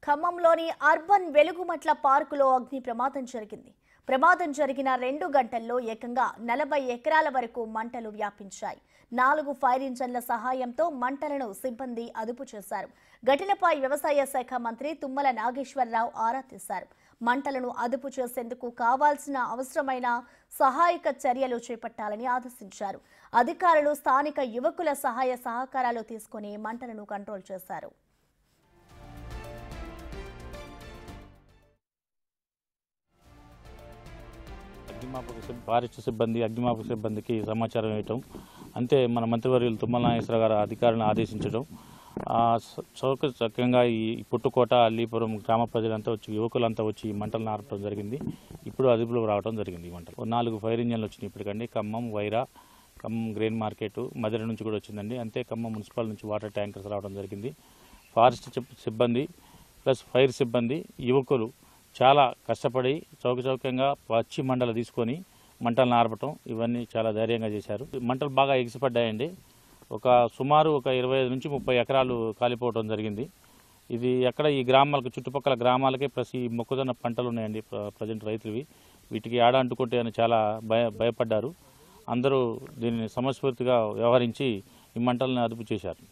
ఖమ్మంలోని urban Velugumatla పార్కులో అగ్ని ప్రమాదం జరిగింది. ప్రమాదం జరిగిన 2 గంటల్లో ఏకంగా 40 ఎకరాల వరకు మంటలు వ్యాపించాయి. 4 ఫైర్ ఇంజన్ల సహాయంతో మంటలను సిబ్బంది అదుపు చేశారు. ఘటనపై వ్యవసాయ శాఖ మంత్రి తుమ్మల నాగేశ్వరరావు ఆరా తీశారు. మంటలను అదుపు చేసేందుకు కావాల్సిన అవసరమైన సహాయక చర్యలు చేపట్టాలని ఆదేశించారు. అధికారులు స్థానిక యువకుల సహాయ సహకారాలు తీసుకుని మంటలను కంట్రోల్ చేశారు. ఫారెస్ట్ సిబ్బంది అగ్నిమాపక సిబ్బందికి సమాచారం ఇవ్వటం, అంతే మన మంత్రివర్యులు తుమ్మల నాగేశ్వరరావు గారు అధికారులను ఆదేశించడం, చౌకచక్యంగా ఈ పుట్టుకోట అల్లీపురం గ్రామ ప్రజలంతా వచ్చి యువకులంతా వచ్చి ఈ మంటలను ఆర్పడం జరిగింది. ఇప్పుడు అదుపులో రావడం జరిగింది. ఈ మంటలు 4 ఫైర్ ఇంజన్లు వచ్చినాయి ఇప్పటికండి. ఖమ్మం, వైరా, ఖమ్మం గ్రెయిన్ మార్కెట్, మధుర నుంచి కూడా వచ్చిందండి. అంతే ఖమ్మం మున్సిపల్ నుంచి వాటర్ ట్యాంకర్స్ రావడం జరిగింది. ఫారెస్ట్ సిబ్బంది ప్లస్ ఫైర్ సిబ్బంది యువకులు చాలా కష్టపడి చౌకచౌక్యంగా పచ్చి మంటలు తీసుకొని మంటలను ఆర్పటం ఇవన్నీ చాలా ధైర్యంగా చేశారు. మంటలు బాగా ఎగిసిపడ్డాయండి. సుమారు 25 నుంచి 30 ఎకరాలు కాలిపోవడం జరిగింది. ఇది ఎక్కడ ఈ గ్రామాలకు చుట్టుపక్కల గ్రామాలకే ప్లస్ ఈ మొక్కజొన్న పంటలు ఉన్నాయండి ప్రజెంట్ రైతులవి. వీటికి ఆడ అంటుకుంటే అని చాలా భయపడ్డారు. అందరూ దీన్ని సమస్ఫూర్తిగా వ్యవహరించి ఈ మంటలను అదుపు చేశారు.